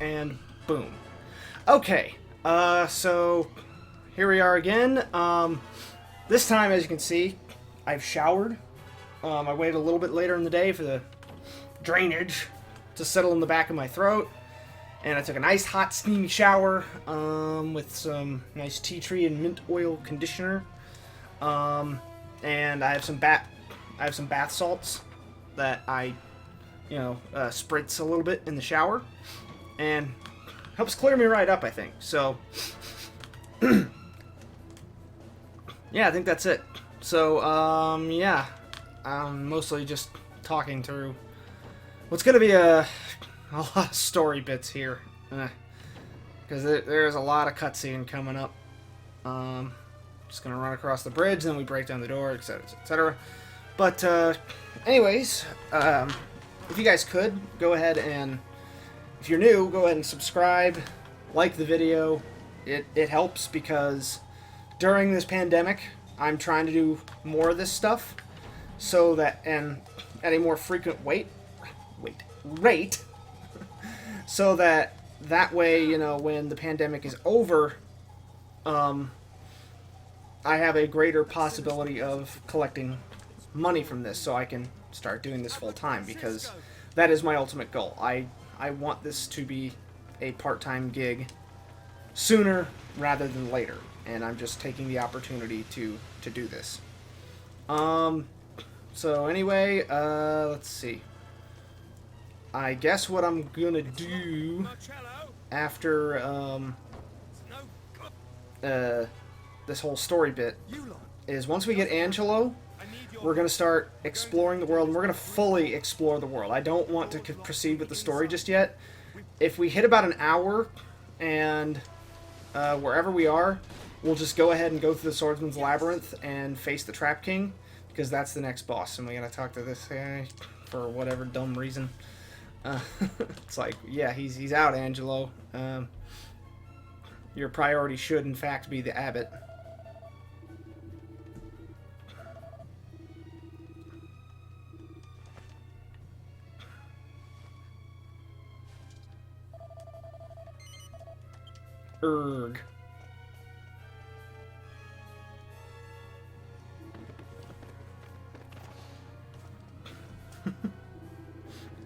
and boom. Okay, so here we are again. This time, as you can see, I've showered. I waited a little bit later in the day for the drainage to settle in the back of my throat. And I took a nice hot steamy shower with some nice tea tree and mint oil conditioner. And I have some bath salts that I, spritz a little bit in the shower, and helps clear me right up, I think. So, yeah, I think that's it. So, yeah, I'm mostly just talking through what's gonna be a lot of story bits here, because there's a lot of cutscene coming up. Just gonna run across the bridge, then we break down the door, etc., etc. But anyways, if you guys could go ahead and, if you're new, go ahead and subscribe, like the video. It helps because during this pandemic, I'm trying to do more of this stuff, so that, and at a more frequent rate, so that way, when the pandemic is over, I have a greater possibility of collecting money from this, so I can start doing this full time, because that is my ultimate goal. I want this to be a part-time gig sooner rather than later, and I'm just taking the opportunity to do this. So anyway, let's see. I guess what I'm gonna do after this whole story bit is, once we get Angelo, we're going to start exploring the world, and we're going to fully explore the world. I don't want to proceed with the story just yet. If we hit about an hour, and wherever we are, we'll just go ahead and go through the Swordsman's Labyrinth and face the Trap King, because that's the next boss, and we got to talk to this guy for whatever dumb reason. It's like, yeah, he's out, Angelo. Your priority should, in fact, be the abbot. Erg.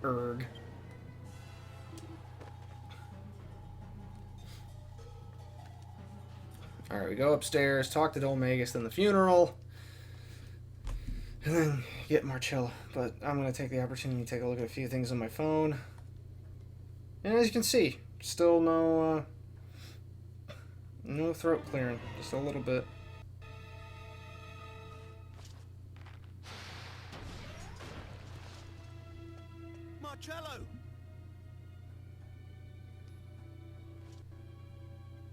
Erg. Alright, we go upstairs, talk to Dolmagus, then the funeral, and then get Marcello. But I'm going to take the opportunity to take a look at a few things on my phone. And as you can see, still no throat clearing, just a little bit. Marcello!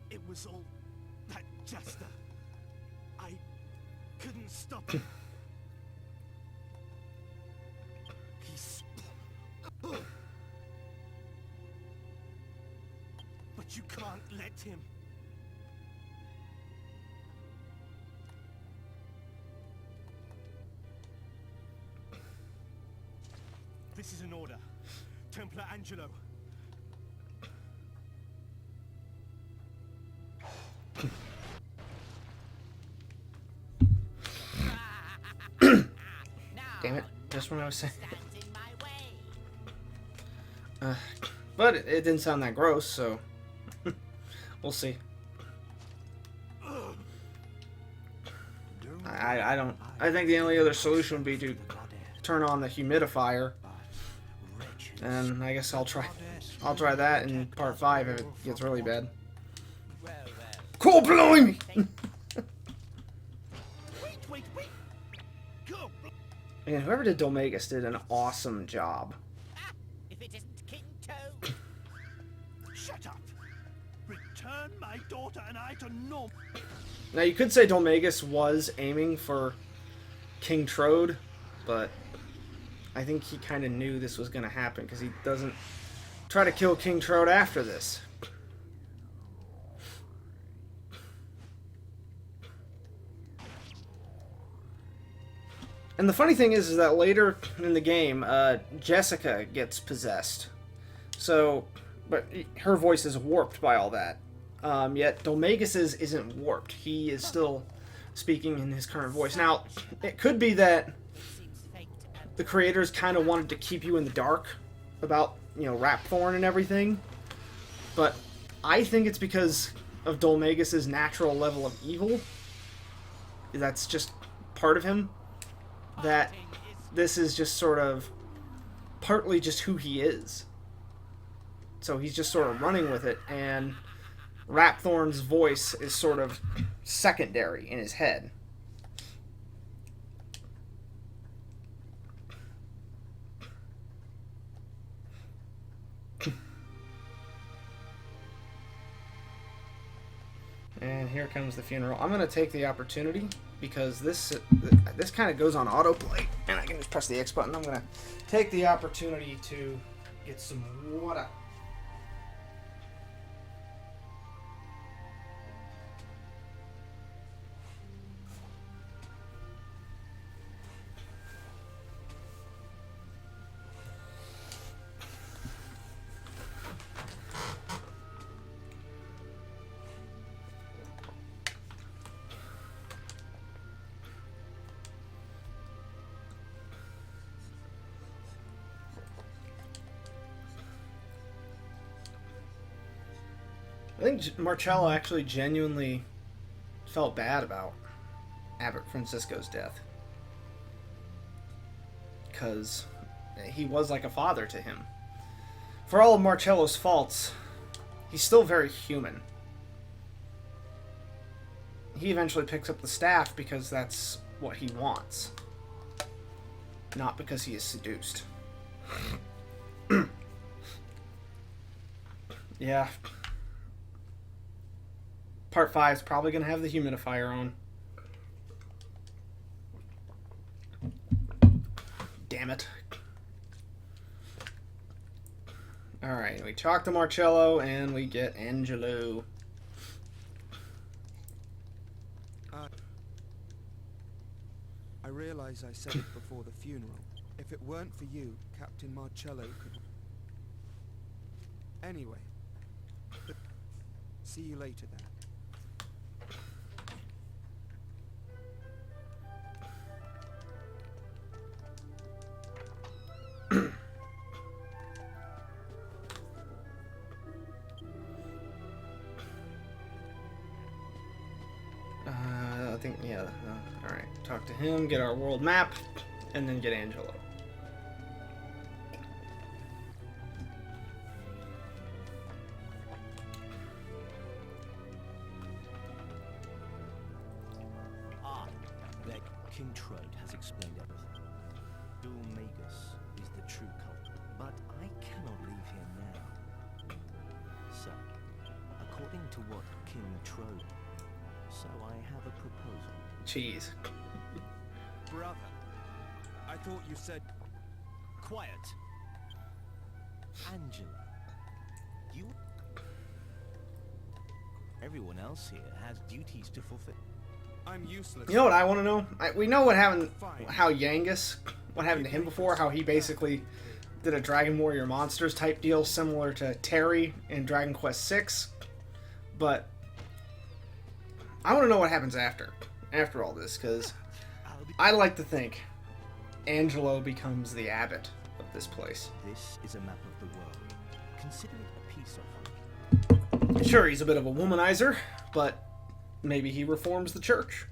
It was all that jester. I couldn't stop him. He's... But you can't let him. This is an order. Templar Angelo. Damn it, just when I was saying but it didn't sound that gross, so we'll see. I think the only other solution would be to turn on the humidifier, and I guess I'll try that in part 5 if it gets really bad. Cool, blimey! And whoever did Dolmagus did an awesome job. If it isn't King Toad. Shut up! Return my daughter and I to Norm. Now you could say Dolmagus was aiming for King Trode, but I think he kind of knew this was going to happen, because he doesn't try to kill King Trode after this. And the funny thing is that later in the game, Jessica gets possessed. So but her voice is warped by all that. Yet Dolmagis's isn't warped. He is still speaking in his current voice. Now, it could be that the creators kind of wanted to keep you in the dark about, Rapthorn and everything, but I think it's because of Dolmagis's natural level of evil. That's just part of him. That this is just sort of partly just who he is. So he's just sort of running with it, and Rapthorn's voice is sort of secondary in his head. And here comes the funeral. I'm going to take the opportunity, because this kind of goes on autoplay, and I can just press the X button. I'm going to take the opportunity to get some water. I think Marcello actually genuinely felt bad about Abbot Francisco's death, because he was like a father to him. For all of Marcello's faults, he's still very human. He eventually picks up the staff because that's what he wants, not because he is seduced. Yeah. Part 5 is probably going to have the humidifier on. Damn it. Alright, we talk to Marcello and we get Angelo. I realize I said it before the funeral. If it weren't for you, Captain Marcello could... Anyway. See you later then. I think, yeah, alright. Talk to him, get our world map, and then get Angelo. King Trode has explained everything. Dolmagus is the true culprit, but I cannot leave here now. So, according to what King Trode, so I have a proposal. Jeez. Brother, I thought you said... Quiet. Angela, you... Everyone else here has duties to fulfill. I'm useless. You know what I want to know? We know what happened, how Yangus, what happened to him before, how he basically did a Dragon Warrior Monsters type deal similar to Terry in Dragonquest 6, but I want to know what happens after all this, because I like to think Angelo becomes the abbot of this place. This is a map of the world. Consider it a piece of it. Sure, he's a bit of a womanizer, but maybe he reforms the church.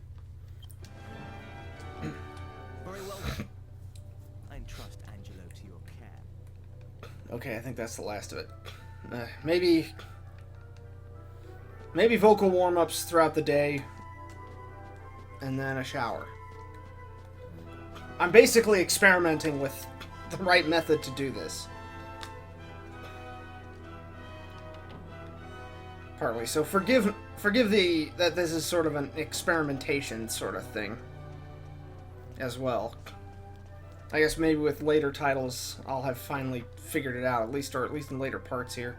Very well. I entrust Angelo to your care. Okay, I think that's the last of it. Maybe vocal warm-ups throughout the day, and then a shower. I'm basically experimenting with the right method to do this. Partly. So forgive that this is sort of an experimentation sort of thing as well. I guess maybe with later titles I'll have finally figured it out, at least in later parts here.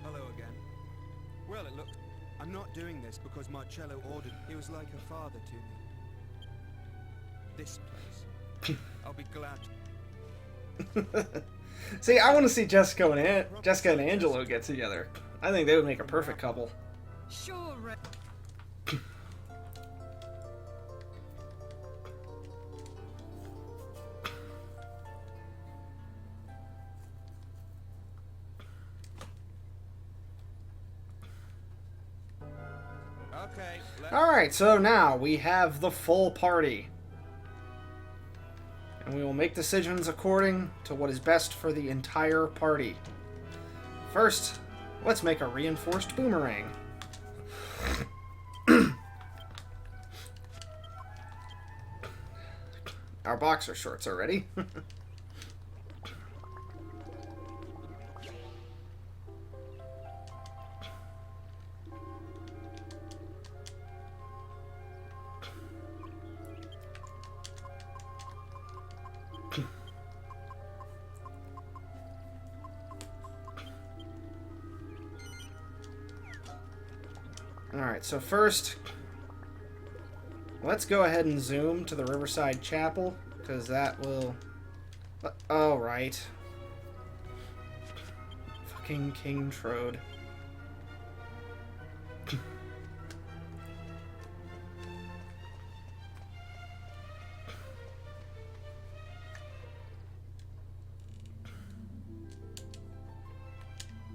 Hello again. I'm not doing this because Marcello ordered. He was like a father to me. this place. I'll be glad. See, I want to see Jessica and Angelo get together. I think they would make a perfect couple. Sure, Okay. Alright, so now we have the full party. And we will make decisions according to what is best for the entire party. First, let's make a reinforced boomerang. Our boxer shorts are ready. Alright, so first, let's go ahead and zoom to the Riverside Chapel, because that will... Oh, right. Fucking King Trode.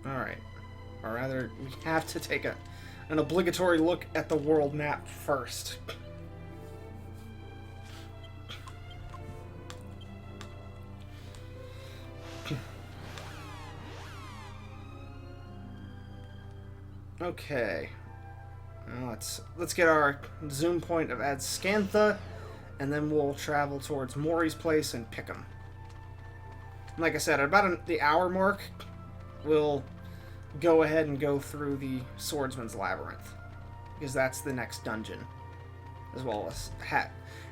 Alright. Or rather, we have to take an obligatory look at the world map first. Okay. Now let's get our zoom point of Adscantha, and then we'll travel towards Mori's place and pick him. Like I said, at about the hour mark, we'll go ahead and go through the Swordsman's Labyrinth, because that's the next dungeon, as well as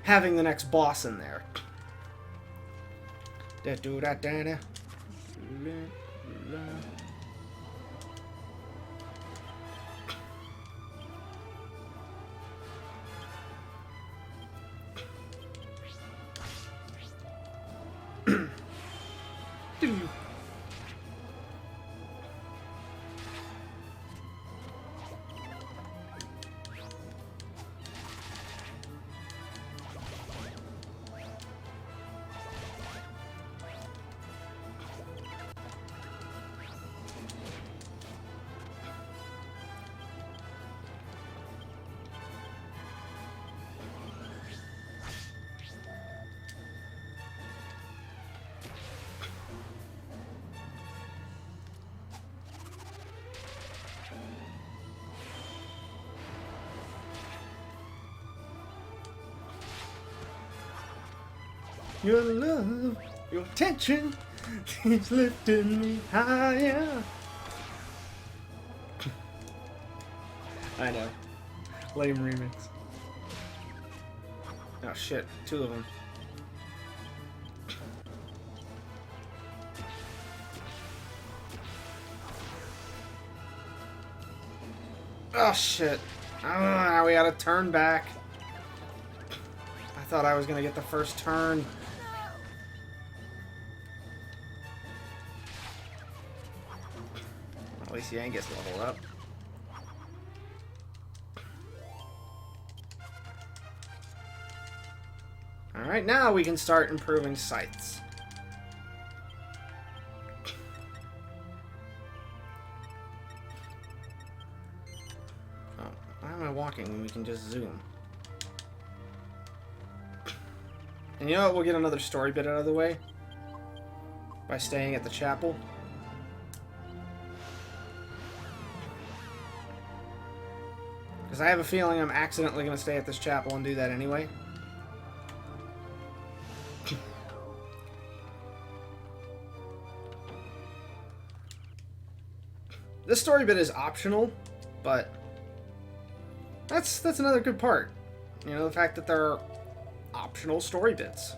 having the next boss in there. Your love, your attention keeps lifting me higher. I know. Lame remix. Oh shit, two of them. Oh shit. Now we gotta turn back. I thought I was gonna get the first turn. At least Yang gets leveled up. Alright, now we can start improving scythes. Oh, why am I walking when we can just zoom? And you know what? We'll get another story bit out of the way by staying at the chapel. Because I have a feeling I'm accidentally going to stay at this chapel and do that anyway. This story bit is optional, but that's another good part. You know, the fact that there are optional story bits.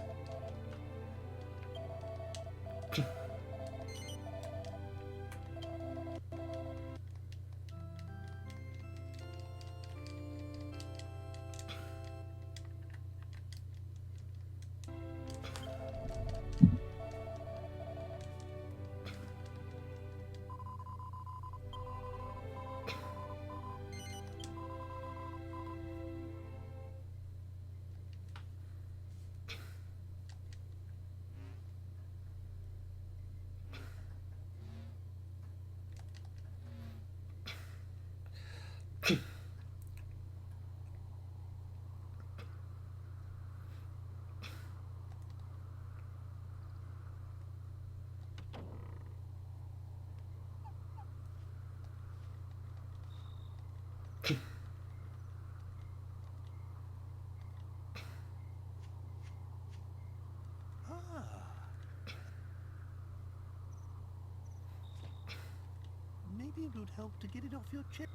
Maybe it would help to get it off your chest.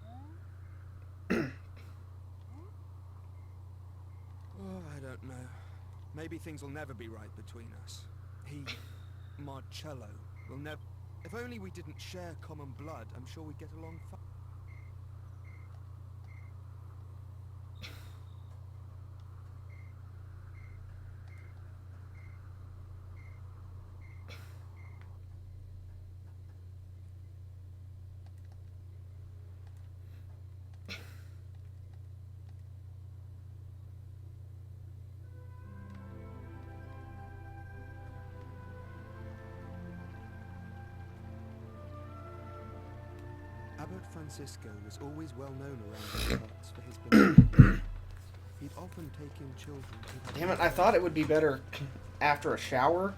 Oh, I don't know. Maybe things will never be right between us. He, Marcello, will never... If only we didn't share common blood, I'm sure we'd get along fine. Abbot Francisco was always well known around these parts for his benevolence. He'd often take in children who had... Damn it, I thought it would be better after a shower,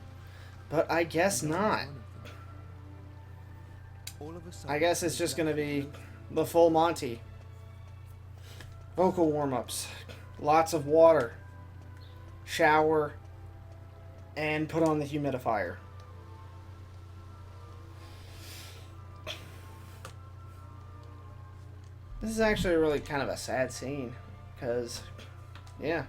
but I guess not. I guess it's just gonna be the full Monty. Vocal warm-ups, lots of water, shower, and put on the humidifier. This is actually really kind of a sad scene, because, yeah.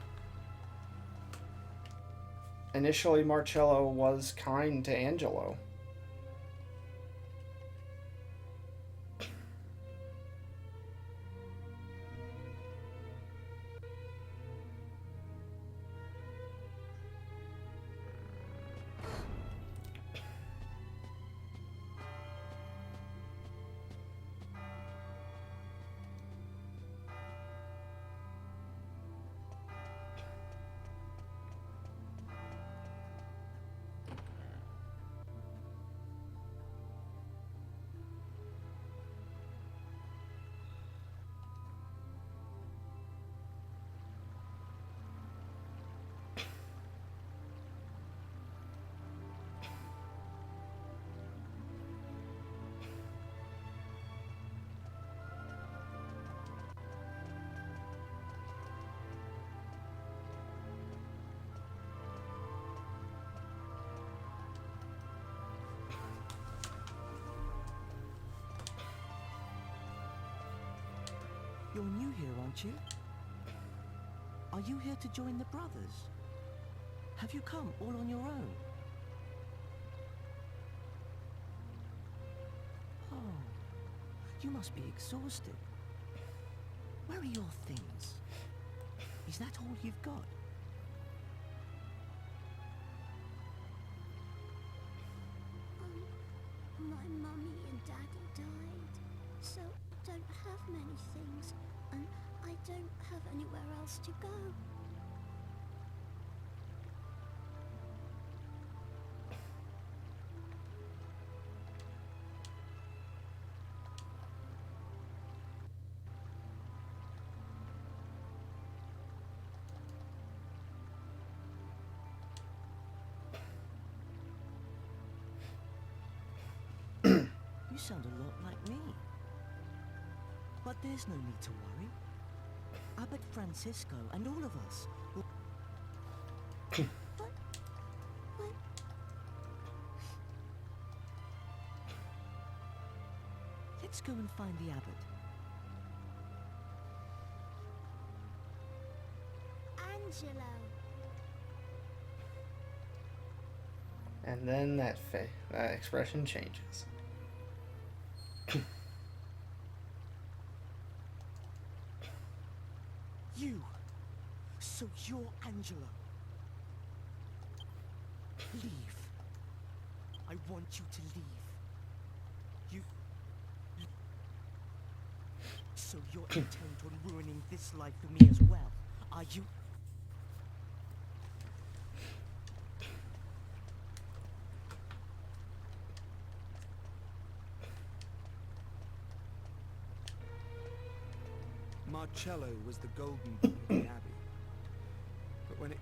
Initially, Marcello was kind to Angelo. You're new here, aren't you? Are you here to join the brothers? Have you come all on your own? Oh, you must be exhausted. Where are your things? Is that all you've got? My mummy and daddy died, so I don't have many things, and I don't have anywhere else to go. You sound a lot like me. But there's no need to worry. Abbot Francisco and all of us will... But... Let's go and find the abbot. Angelo! And then that expression changes. You! So you're Angelo. Leave. I want you to leave. So you're intent on ruining this life for me as well, are you? Marcello was the golden boy of the Abbey. But when it...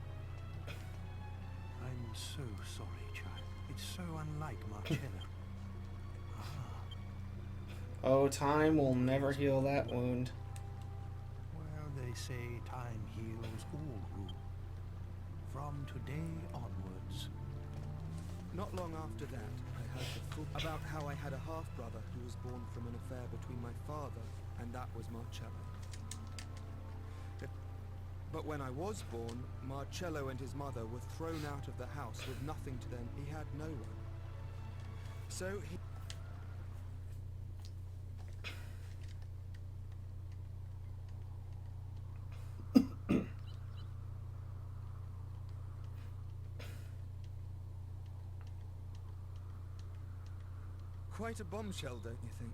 I'm so sorry, child. It's so unlike Marcello. Oh, time will never heal that wound. Well, they say time heals all wounds. From today onwards. Not long after that, I heard about how I had a half-brother who was born from an affair between my father, and that was Marcello. But when I was born, Marcello and his mother were thrown out of the house with nothing to them. He had no one. So he... Quite a bombshell, don't you think?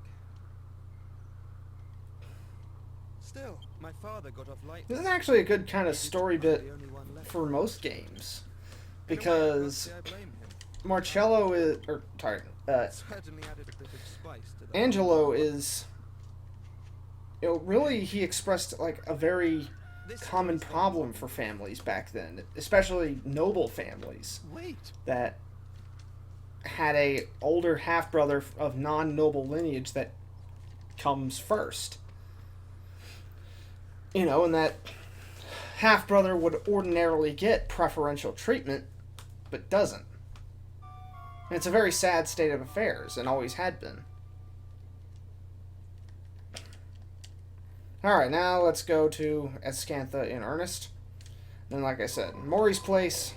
Still, my father got off lightly. This is actually a good kind of story bit The only one left. for most games. In a way, I can't Because say I blame him. Marcello is... Certainly added a bit of spice to the Angelo is... You know, really, he expressed, like, a very This common is problem for families back then. Especially noble families. Wait. That had a older half-brother of non-noble lineage that comes first. You know, and that half-brother would ordinarily get preferential treatment, but doesn't. And it's a very sad state of affairs, and always had been. Alright, now let's go to Escantha in earnest. Then, like I said, Mori's Place,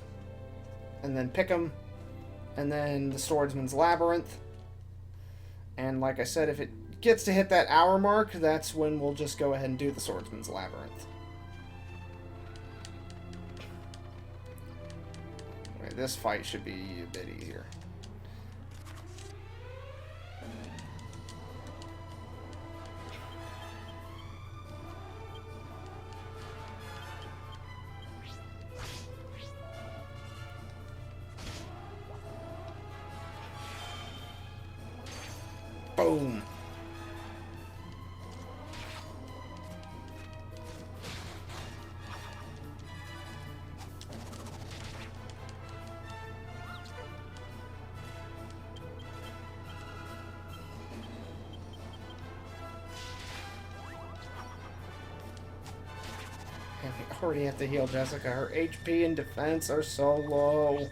and then Pickham, and then the Swordsman's Labyrinth. And like I said, if it gets to hit that hour mark, that's when we'll just go ahead and do the Swordsman's Labyrinth. Okay, this fight should be a bit easier. Boom. And we already have to heal Jessica. Her HP and defense are so low.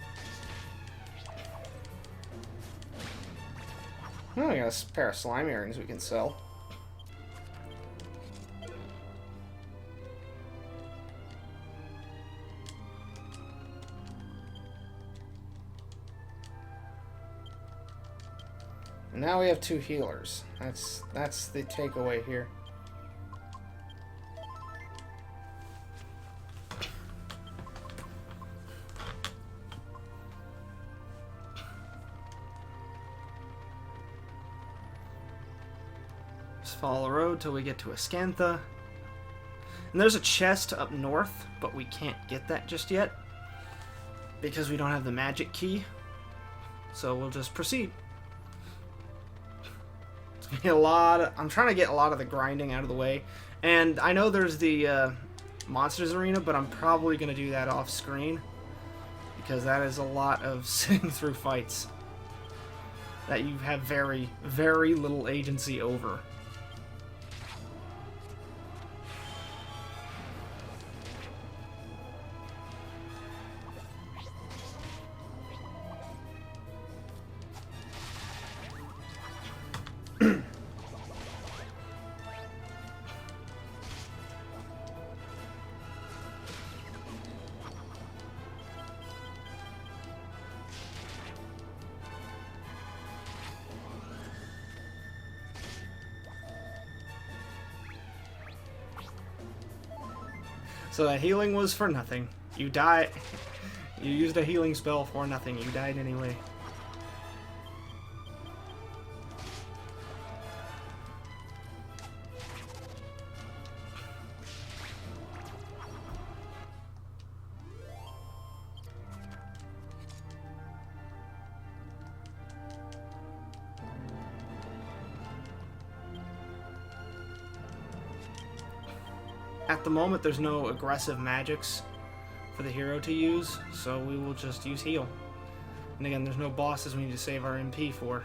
Oh, we got a pair of slime earrings we can sell. And now we have 2 healers. That's the takeaway here. Follow the road till we get to Escantha. And there's a chest up north, but we can't get that just yet because we don't have the magic key. So we'll just proceed. It's gonna be a lot of, I'm trying to get a lot of the grinding out of the way. And I know there's the Monsters Arena, but I'm probably going to do that off screen because that is a lot of sitting through fights that you have very, very little agency over. So that healing was for nothing. You died. You used a healing spell for nothing. You died anyway. At the moment, there's no aggressive magics for the hero to use, so we will just use heal. And again, there's no bosses we need to save our MP for.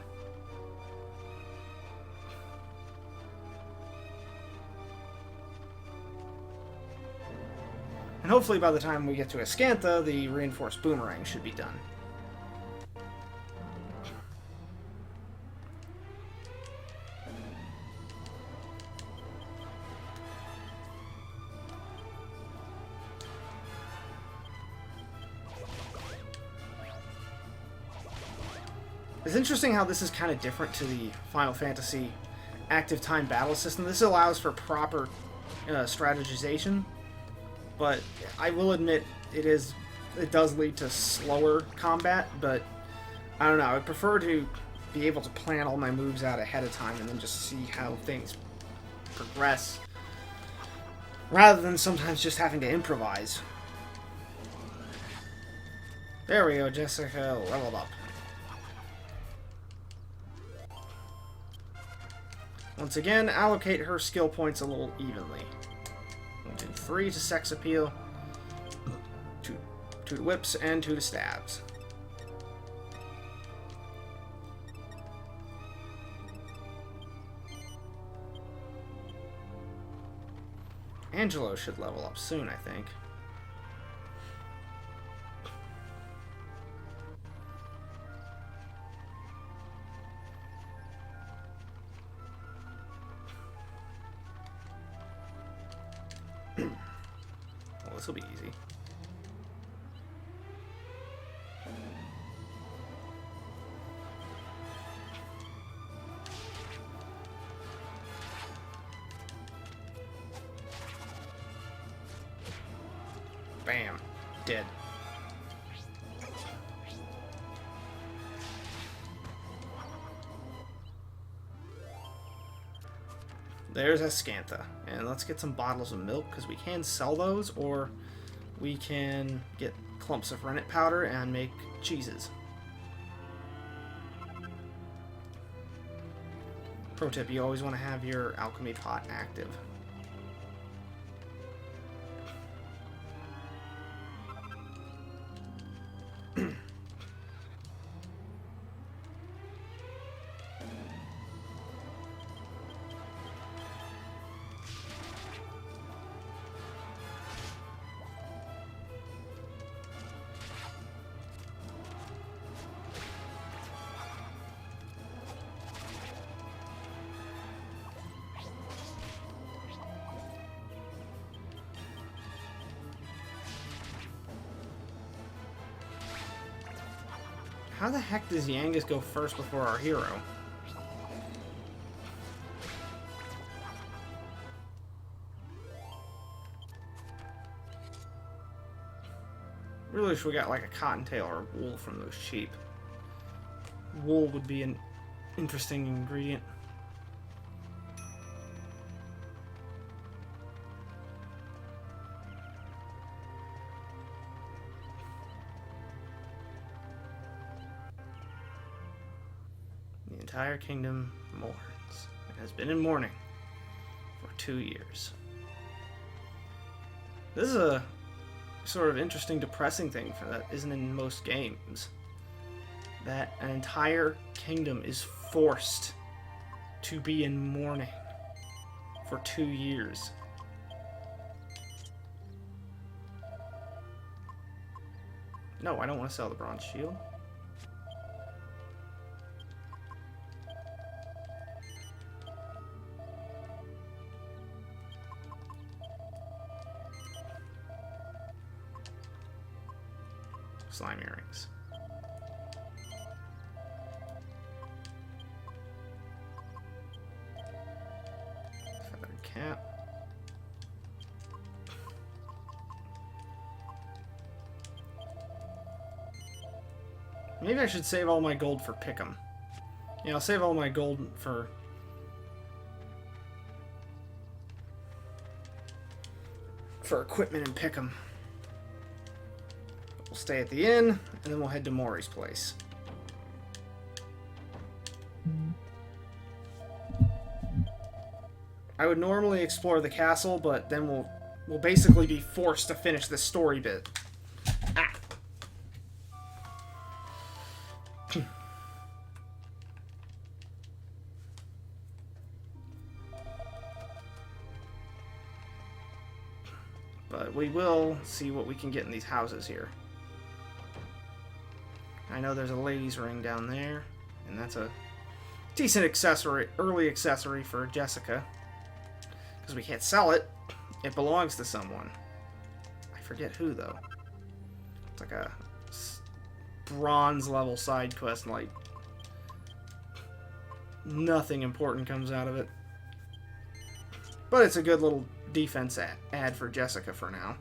And hopefully by the time we get to Escantha, the reinforced boomerang should be done. It's interesting how this is kind of different to the Final Fantasy active time battle system. This allows for proper strategization, but I will admit it does lead to slower combat, but I don't know. I would prefer to be able to plan all my moves out ahead of time and then just see how things progress, rather than sometimes just having to improvise. There we go, Jessica leveled up. Once again, allocate her skill points a little evenly. We'll do 3 to sex appeal, 2 to whips, and 2 to stabs. Angelo should level up soon, I think. Well, this will be easy. Bam. Dead. There's Ascantha. And let's get some bottles of milk, because we can sell those, or we can get clumps of rennet powder and make cheeses. Pro tip, you always want to have your alchemy pot active. How the heck does Yangus go first before our hero? Really wish we got like a cottontail or wool from those sheep. Wool would be an interesting ingredient. The entire kingdom mourns. It has been in mourning for 2 years. This is a sort of interesting, depressing thing that isn't in most games. That an entire kingdom is forced to be in mourning for 2 years. No, I don't want to sell the bronze shield. Slime earrings. Feathered cap. Maybe I should save all my gold for Pick'em. Yeah, I'll save all my gold for equipment and Pick'em. We'll stay at the inn, and then we'll head to Mori's place. I would normally explore the castle, but then we'll basically be forced to finish this story bit. Ah. But we will see what we can get in these houses here. I know there's a ladies' ring down there, and that's a decent accessory, early accessory for Jessica. Because we can't sell it. It belongs to someone. I forget who, though. It's like a bronze level side quest, like nothing important comes out of it. But it's a good little defense ad for Jessica for now.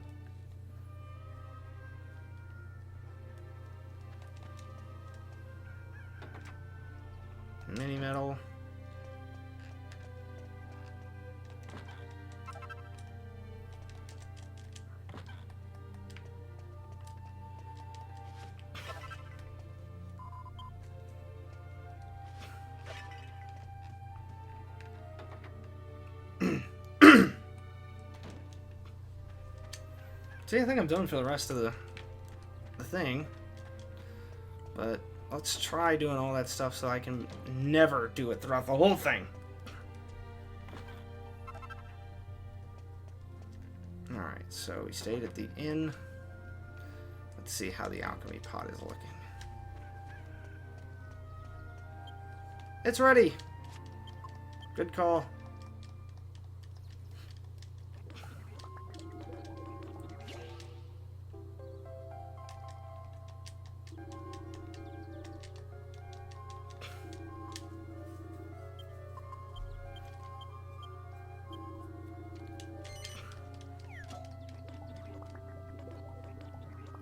Mini metal. See, I think I'm done for the rest of the thing. But let's try doing all that stuff so I can never do it throughout the whole thing. Alright, so we stayed at the inn. Let's see how the alchemy pot is looking. It's ready! Good call.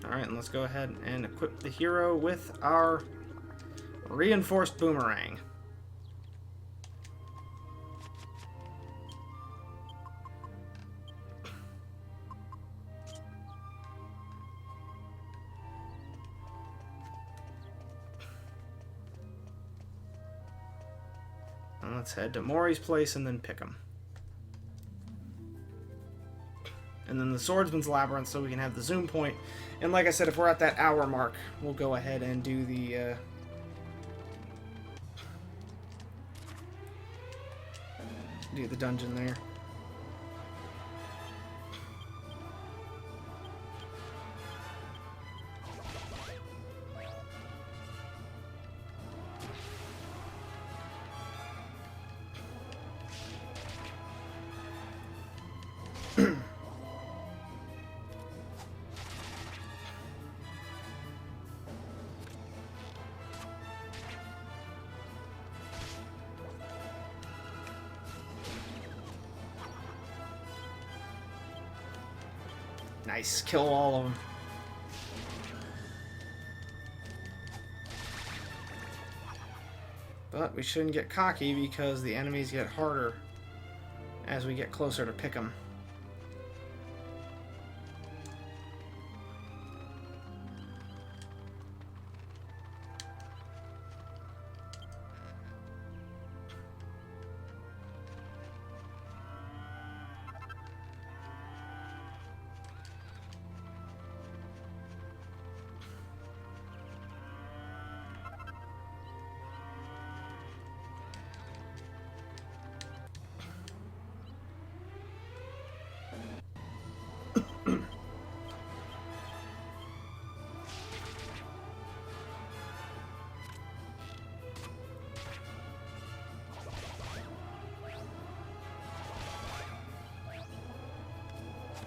Alright, and let's go ahead and equip the hero with our reinforced boomerang. And let's head to Mori's place and then pick him. And then the Swordsman's Labyrinth so we can have the zoom point. And like I said, if we're at that hour mark, we'll go ahead and do the dungeon there. Nice, kill all of them. But we shouldn't get cocky because the enemies get harder as we get closer to pick them.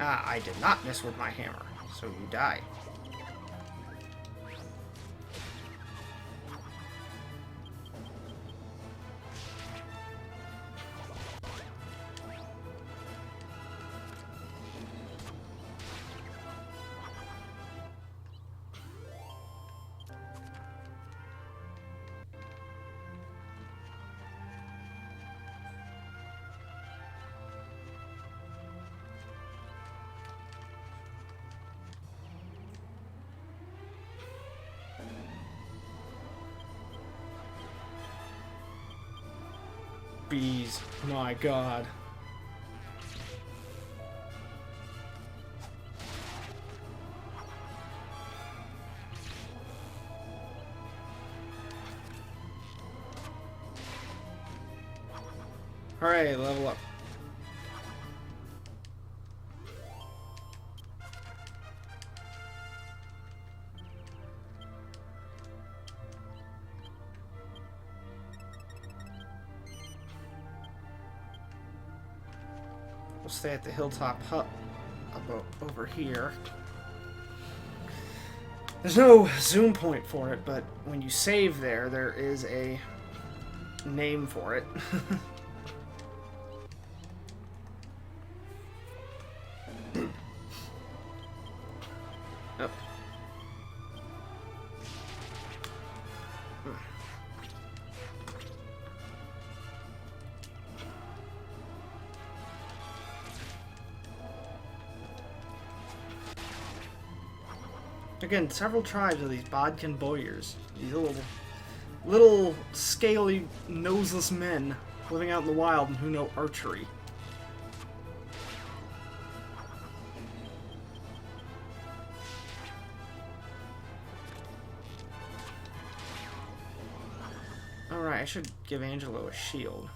Ah, I did not miss with my hammer, so you die. Bees, my god. Hooray, level up. We'll stay at the hilltop hut over here. There's no zoom point for it, but when you save there, there is a name for it. Oh. Again, several tribes of these Bodkin boyars. These little scaly, noseless men living out in the wild and who know archery. Alright, I should give Angelo a shield.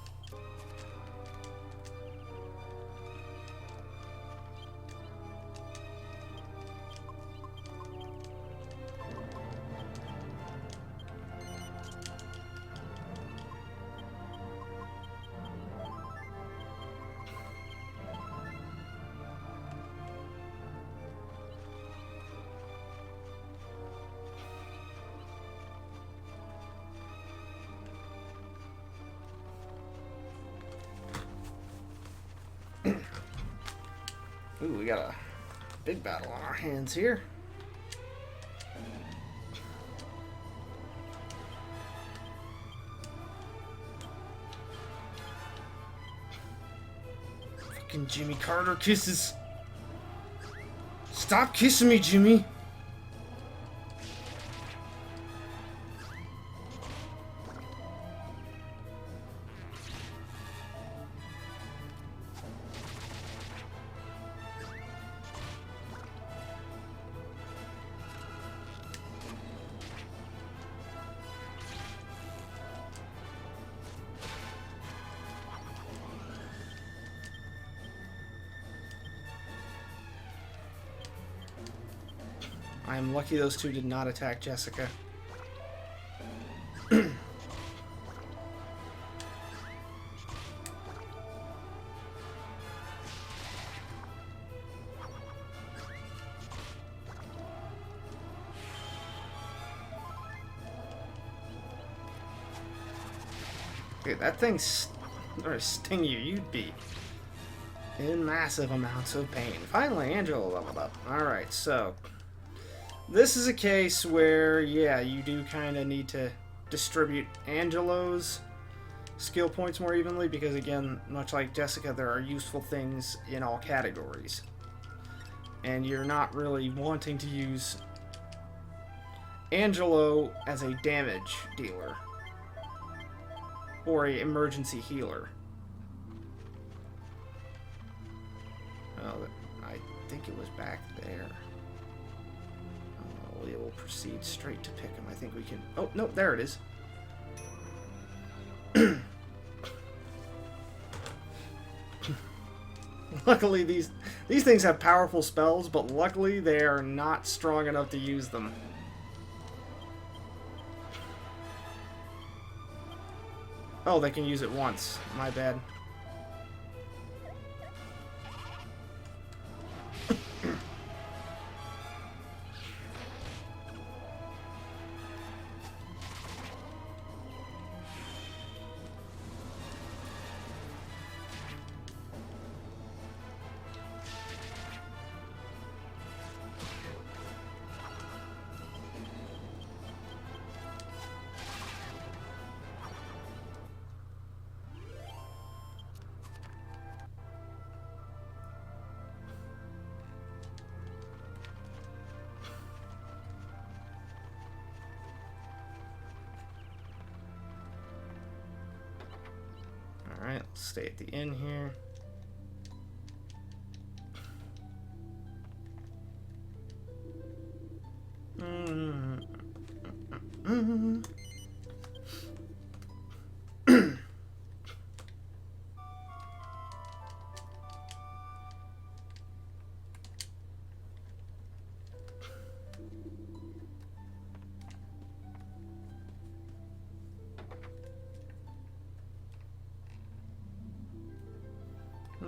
Ooh, we got a big battle on our hands here. Fucking Jimmy Carter kisses. Stop kissing me, Jimmy. I'm lucky those two did not attack Jessica. Dude, that thing's gonna sting you. You'd be in massive amounts of pain. Finally, Angelo leveled up. Alright, so this is a case where, yeah, you do kind of need to distribute Angelo's skill points more evenly because, again, much like Jessica, there are useful things in all categories. And you're not really wanting to use Angelo as a damage dealer or a emergency healer. Oh, I think it was back there. We will proceed straight to pick him. I think we can... Oh, no, there it is. Luckily, these things have powerful spells, but luckily they are not strong enough to use them. Oh, they can use it once. My bad. Alright, let's stay at the inn here.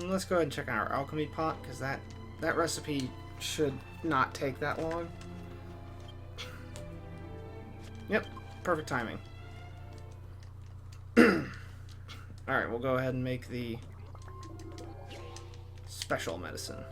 Let's go ahead and check out our alchemy pot, because that recipe should not take that long. Yep, perfect timing. Alright, we'll go ahead and make the special medicine.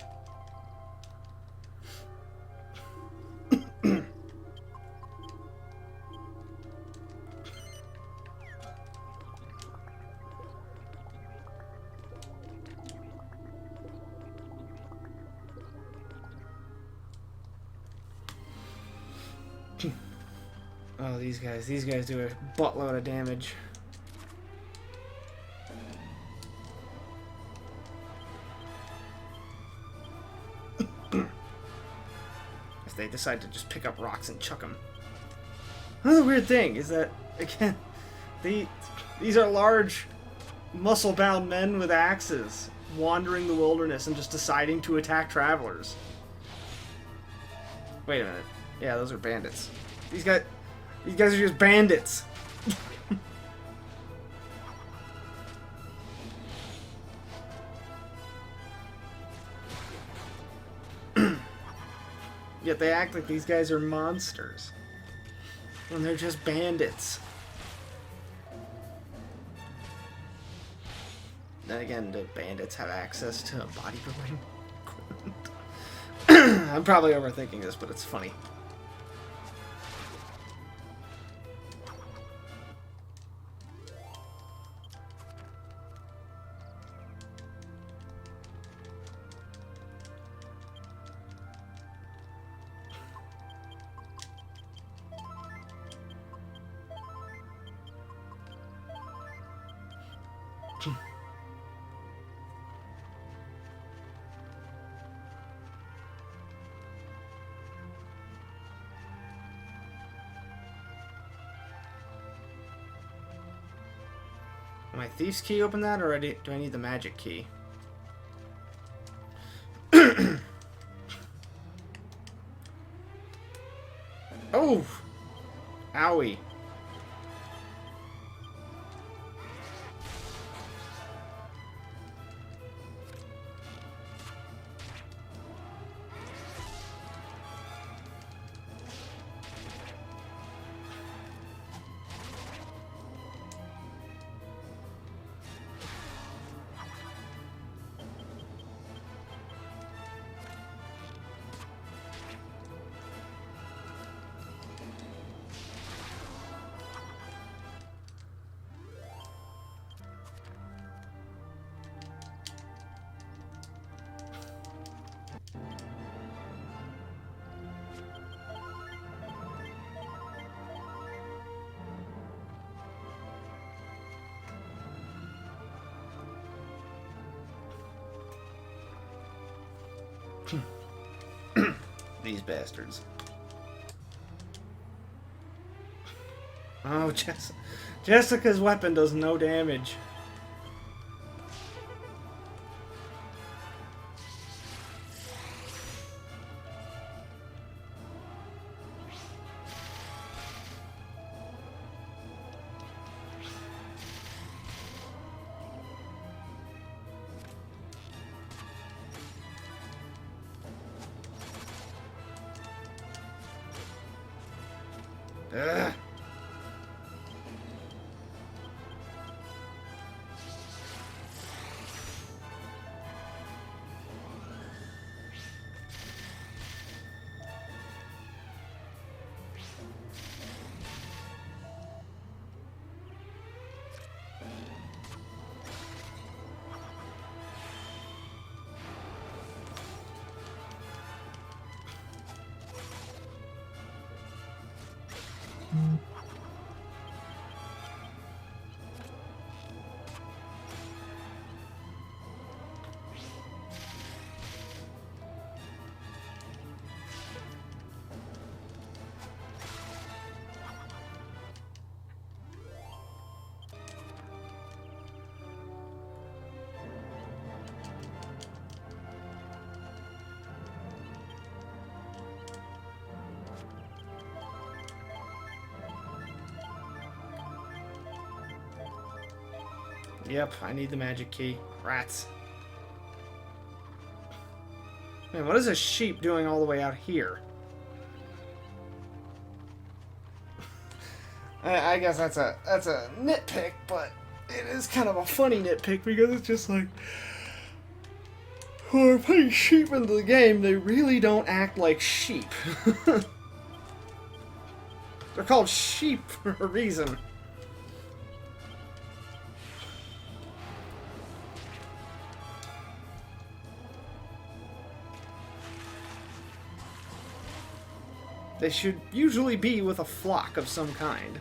Oh, these guys do a buttload of damage. If they decide to just pick up rocks and chuck them. Another weird thing is that, again, these are large, muscle-bound men with axes wandering the wilderness and just deciding to attack travelers. Wait a minute. Yeah, those are bandits. These guys are just bandits. Yet they act like these guys are monsters. When they're just bandits. Then again, do bandits have access to bodybuilding equipment? I'm probably overthinking this, but it's funny. My thief's key open that, or do I need the magic key? Oh! Owie. These bastards. Oh, Jessica's weapon does no damage. Ugh. Yep, I need the magic key. Rats. Man, what is a sheep doing all the way out here? I guess that's a nitpick, but it is kind of a funny nitpick because it's just like, when we're putting sheep into the game, they really don't act like sheep. They're called sheep for a reason. They should usually be with a flock of some kind.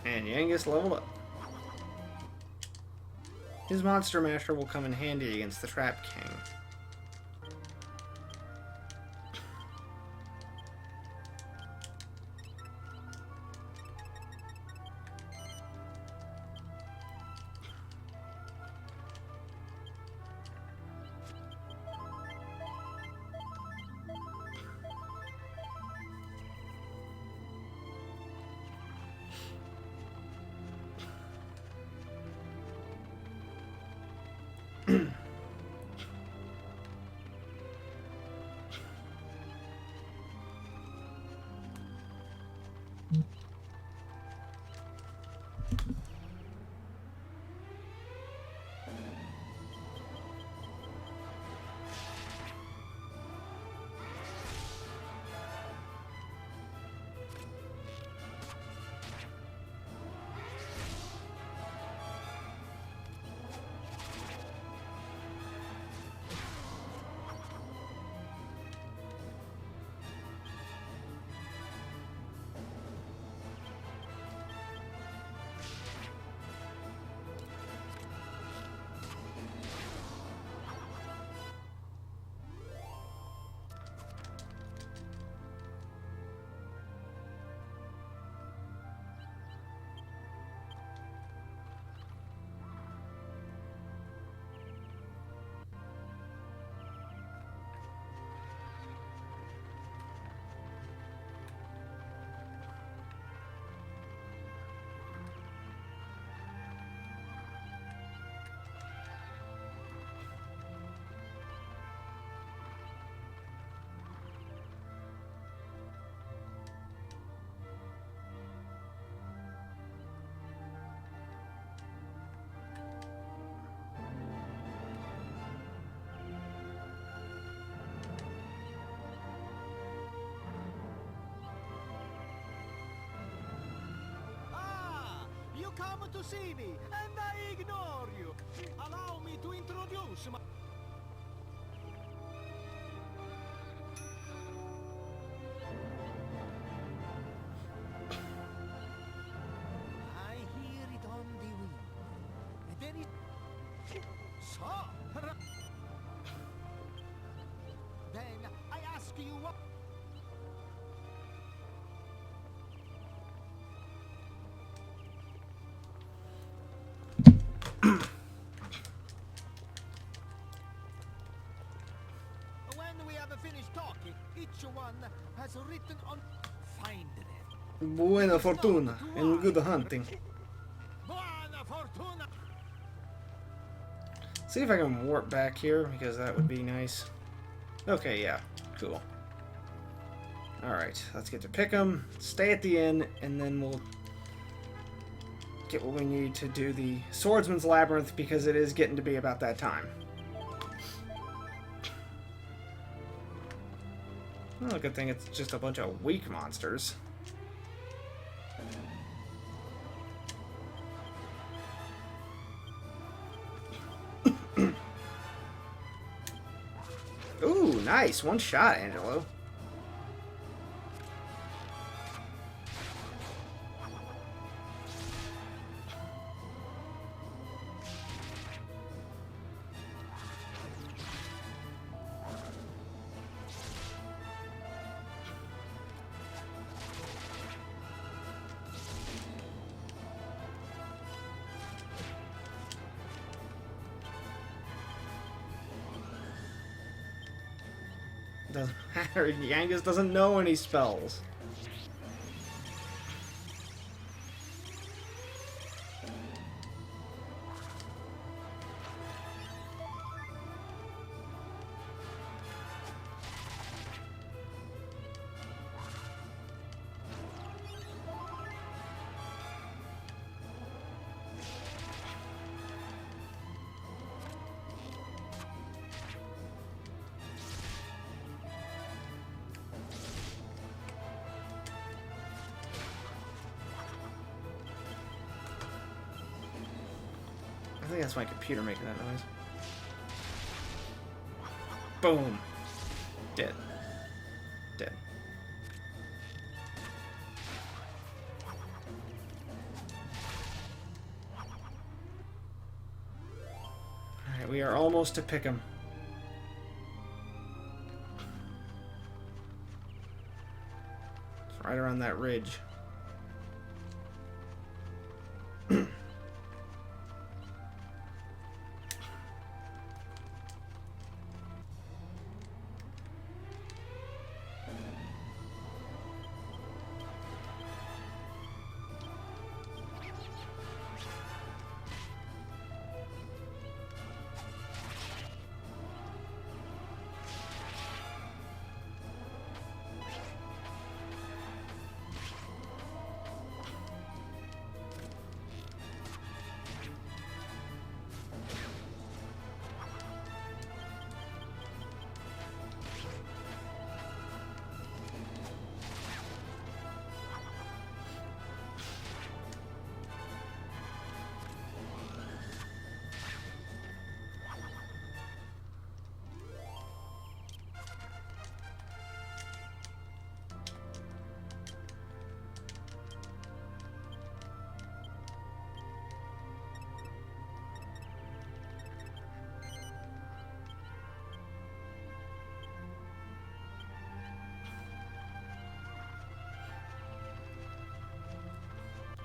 And Yangus leveled up. His Monster Masher will come in handy against the Trap King. You come to see me, and I ignore you. Allow me to introduce my... I hear it on the wind. There is... So... Then I ask you what... When we have finished talking, each one has written on... Find them. Buena fortuna and good hunting. Buona fortuna! See if I can warp back here, because that would be nice. Okay, yeah. Cool. Alright, let's get to pick 'em, stay at the inn, and then we'll get what we need to do the Swordsman's Labyrinth, because it is getting to be about that time. Well, good thing it's just a bunch of weak monsters. Ooh, nice. One shot, Angelo. Doesn't matter. Yangus doesn't know any spells. I think that's my computer making that noise. Boom. Dead. Dead. Alright, we are almost to pick him. It's right around that ridge.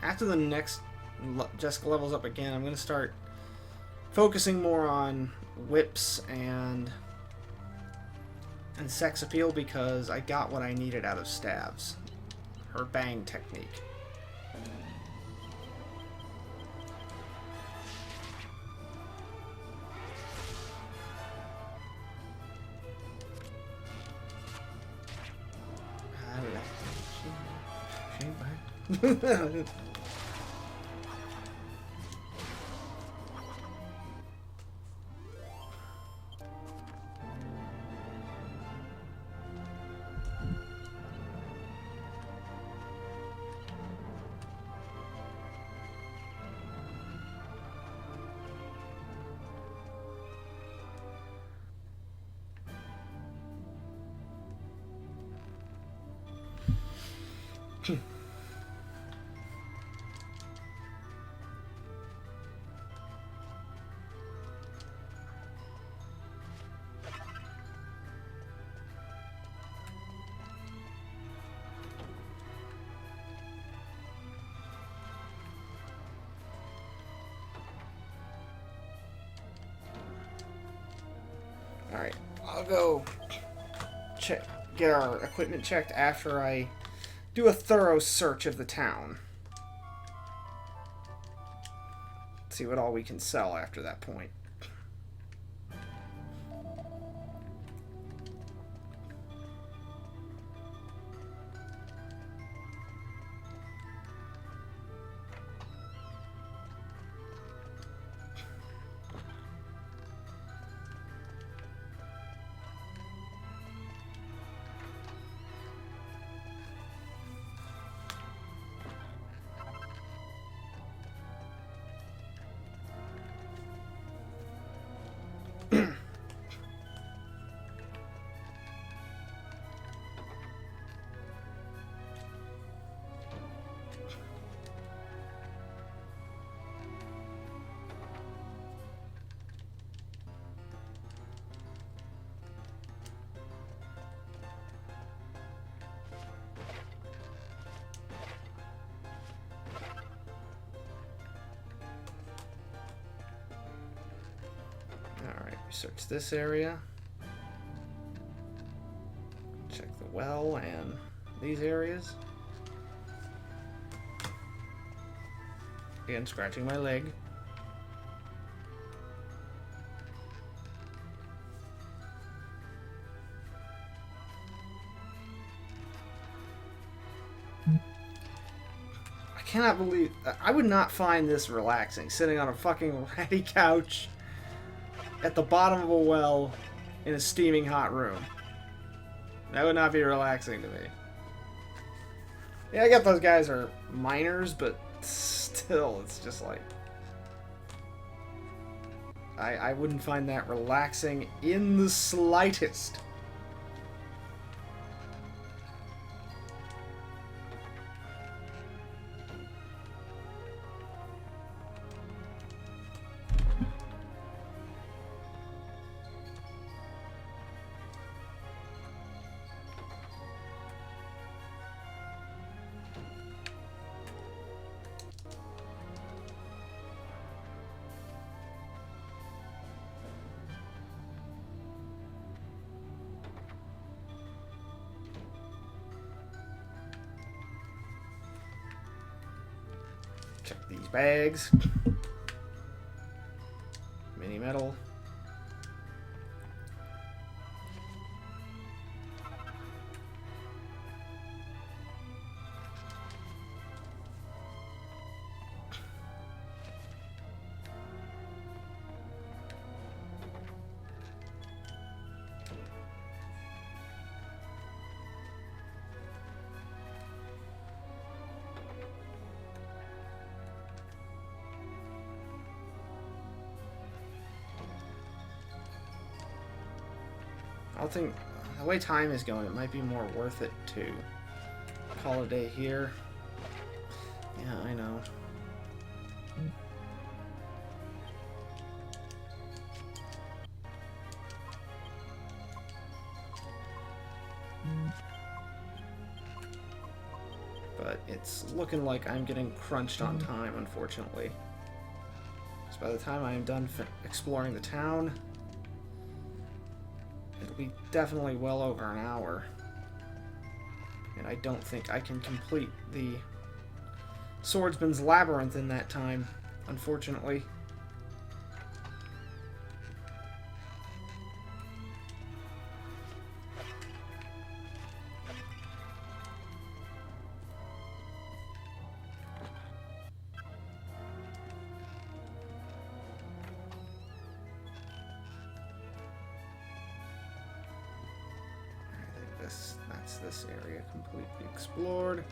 After the next Jessica levels up again, I'm going to start focusing more on whips and sex appeal because I got what I needed out of stabs. Her bang technique. Alright, I'll go get our equipment checked after I do a thorough search of the town. See what all we can sell after that point. Alright, we search this area. well and these areas. Again, scratching my leg. I cannot believe... I would not find this relaxing, sitting on a fucking ratty couch at the bottom of a well in a steaming hot room. That would not be relaxing to me. Yeah, I get those guys are minors, but still, it's just like... I wouldn't find that relaxing in the slightest. Check these bags. Mini metal. I don't think, the way time is going, it might be more worth it to call a day here. Yeah, I know. But it's looking like I'm getting crunched on time, unfortunately. Because by the time I am done exploring the town, it'll be definitely well over an hour. And I don't think I can complete the Swordsman's Labyrinth in that time, unfortunately. That's this area completely explored.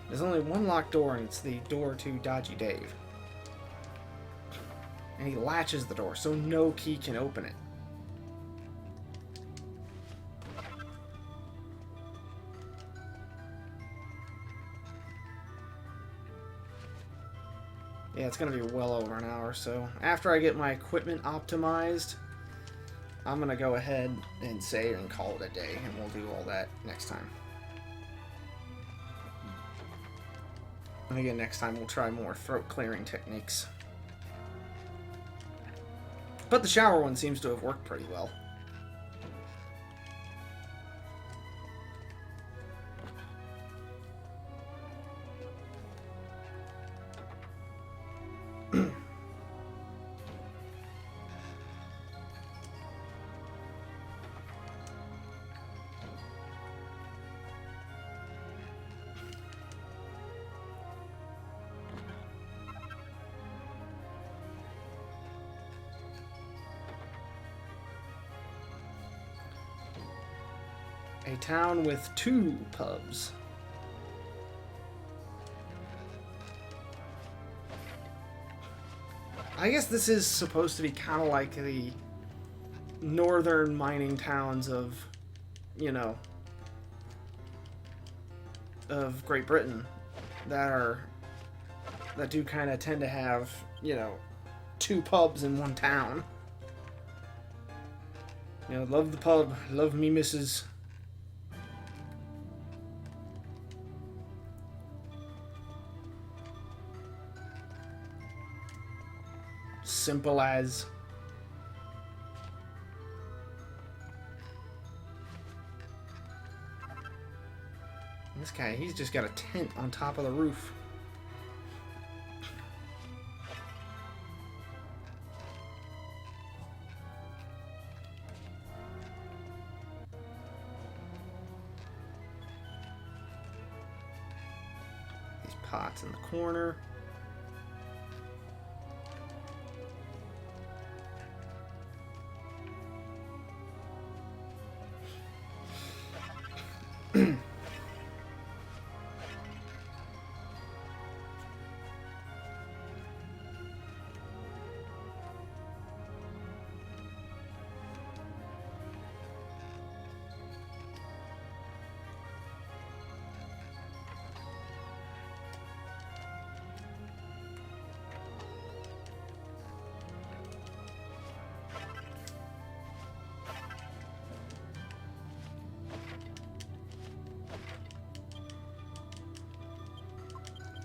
There's only one locked door, and it's the door to Dodgy Dave. And he latches the door, so no key can open it. Yeah, it's going to be well over an hour, so after I get my equipment optimized, I'm going to go ahead and save and call it a day, and we'll do all that next time. And again, next time we'll try more throat clearing techniques. But the shower one seems to have worked pretty well. A town with 2 pubs. I guess this is supposed to be kind of like the northern mining towns of, you know, of Great Britain. that do kind of tend to have, you know, 2 pubs in one town. You know, love the pub, love me missus. Simple as. This guy, he's just got a tent on top of the roof. These pots in the corner.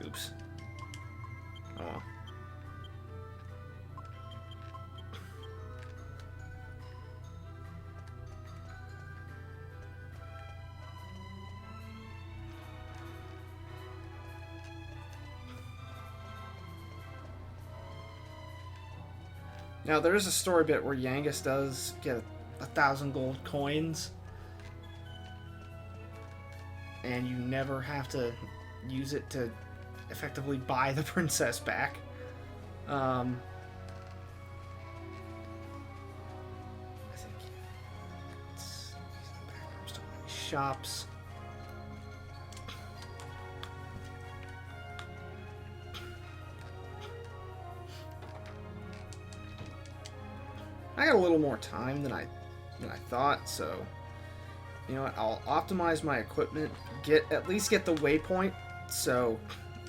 Oops. Oh well. Now there is a story bit where Yangus does get 1,000 gold coins, and you never have to use it to effectively buy the princess back. I think it's shops. I got a little more time than I thought, so you know what? I'll optimize my equipment, at least get the waypoint, so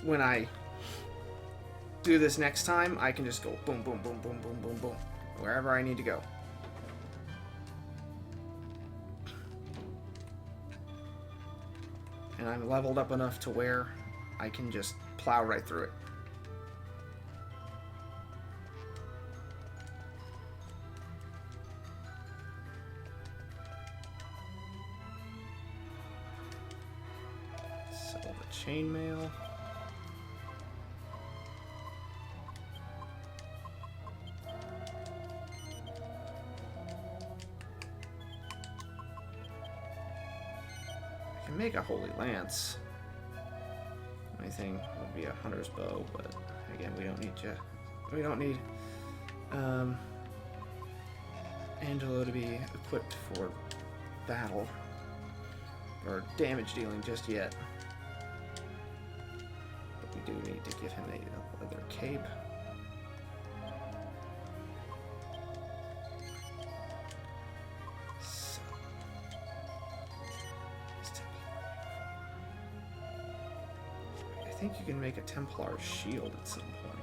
when I do this next time, I can just go boom, boom, boom, boom, boom, boom, boom, wherever I need to go. And I'm leveled up enough to where I can just plow right through it. Sell the chainmail. I can make a holy lance. Only thing would be a hunter's bow, but again, we don't need Angelo to be equipped for battle or damage dealing just yet. But we do need to give him a leather cape. So, I think you can make a Templar shield at some point.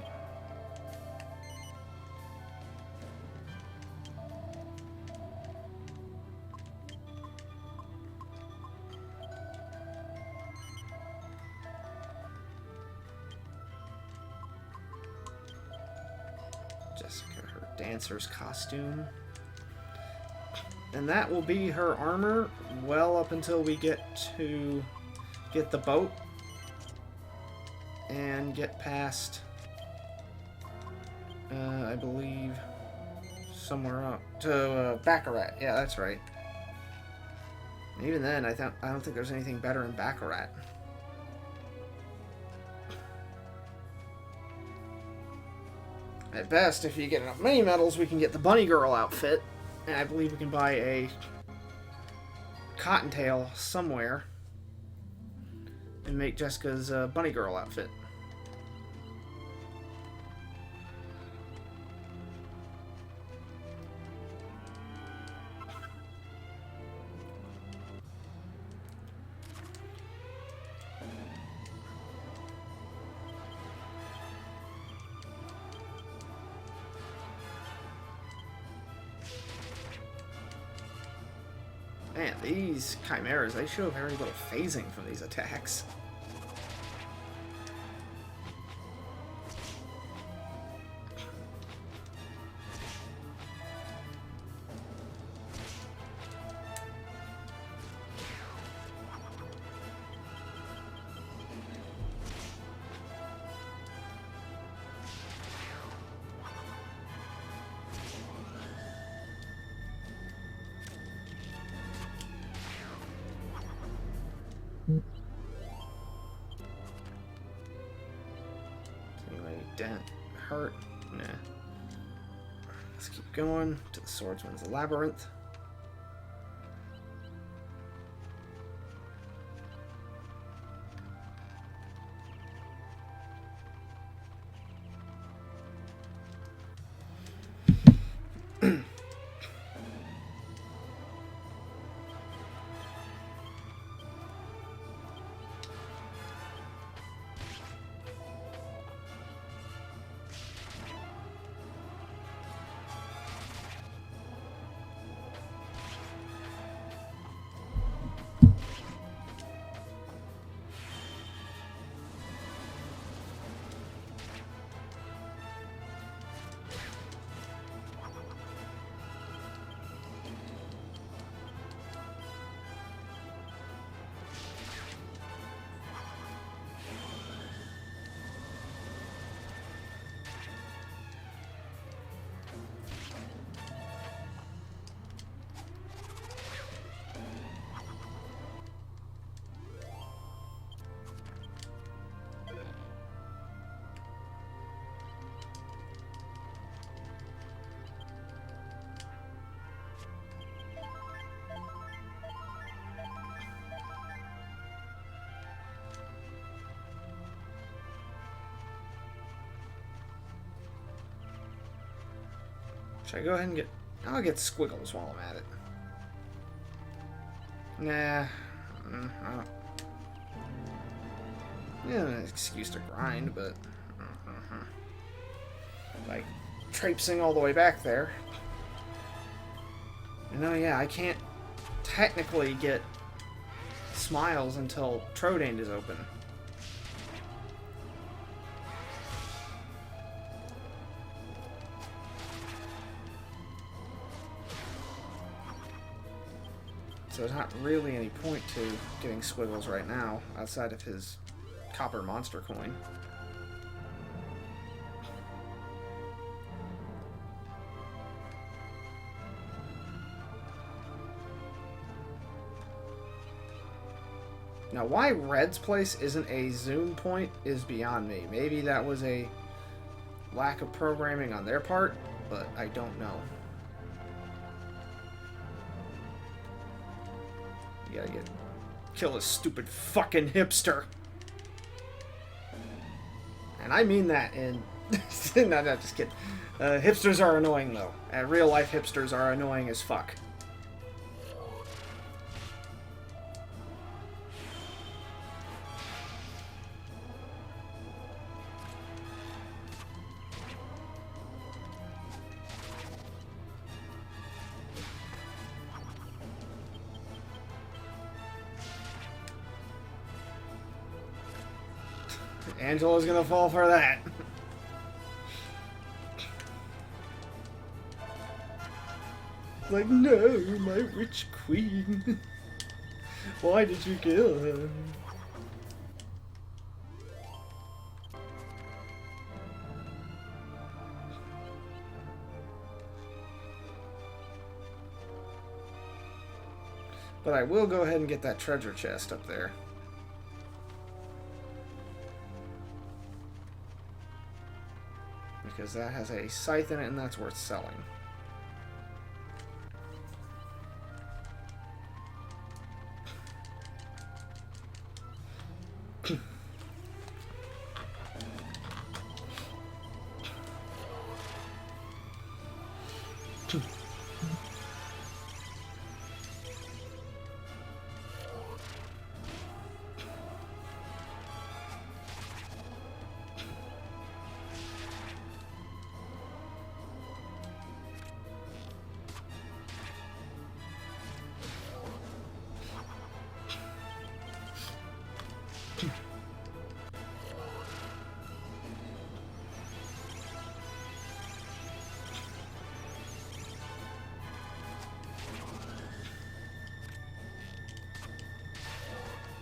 Jessica, her dancer's costume. And that will be her armor well up until we get the boat and get past I believe somewhere up to Baccarat. Yeah, that's right. And even then, I don't think there's anything better in Baccarat. At best, if you get enough mini medals, we can get the Bunny Girl outfit. And I believe we can buy a Cottontail somewhere and make Jessica's Bunny Girl outfit. Man, these chimeras, they show very little phasing from these attacks. Anyway, dent, hurt, nah. Let's keep going to the Swordsman's Labyrinth. Should I go ahead and get... I'll get squiggles while I'm at it. Nah. I don't... Yeah, an excuse to grind, but... Like, traipsing all the way back there. And oh yeah, I can't technically get smiles until Trodain is open. So there's not really any point to getting squiggles right now, outside of his copper monster coin. Now, why Red's place isn't a zoom point is beyond me. Maybe that was a lack of programming on their part, but I don't know. You gotta kill this stupid fucking hipster. And I mean that in... no, just kidding. Hipsters are annoying, though. Real life hipsters are annoying as fuck. Angela's gonna fall for that. Like, no, my rich queen. Why did you kill her? But I will go ahead and get that treasure chest up there. Because that has a scythe in it and that's worth selling.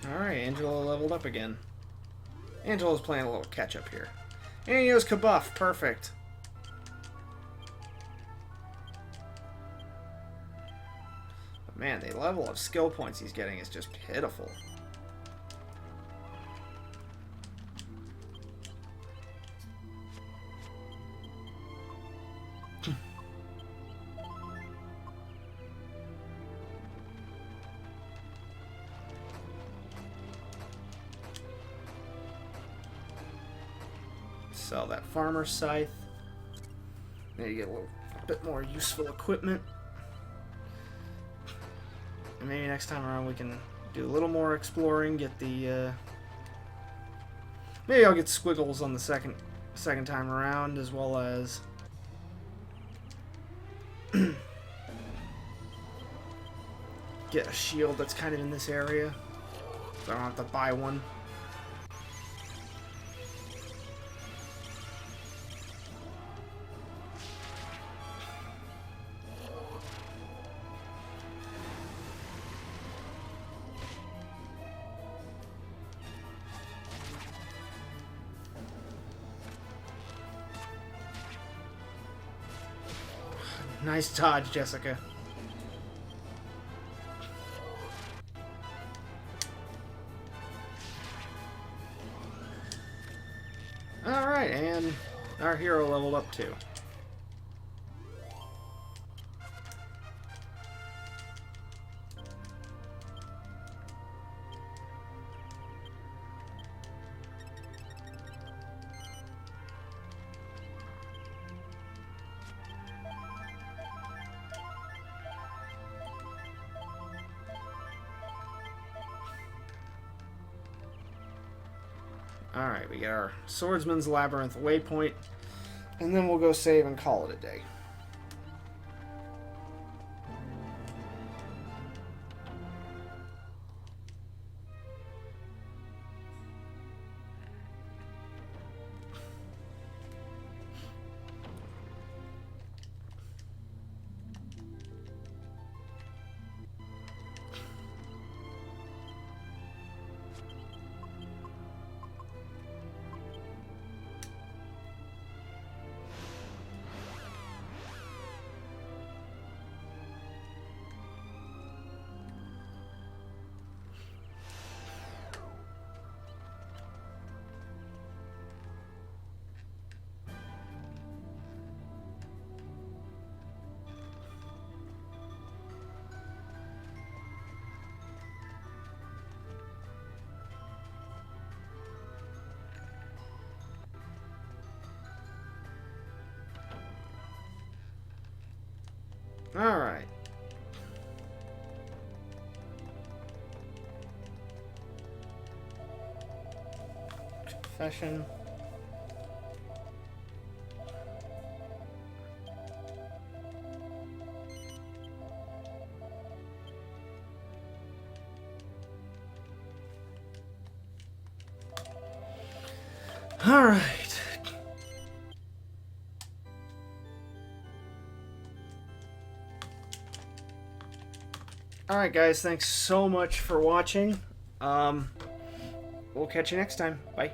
Alright, Angela leveled up again. Angela's playing a little catch-up here. And he goes Kabuff. Perfect. But man, the level of skill points he's getting is just pitiful. Sell that farmer's scythe. Maybe get a bit more useful equipment. And maybe next time around we can do a little more exploring, get the maybe I'll get squiggles on the second time around, as well as get a shield that's kind of in this area, so I don't have to buy one. Nice dodge, Jessica. Alright, and our hero leveled up too. Alright, we get our Swordsman's Labyrinth waypoint, and then we'll go save and call it a day. Alright. Confession. Alright. Alright guys, thanks so much for watching. We'll catch you next time. Bye.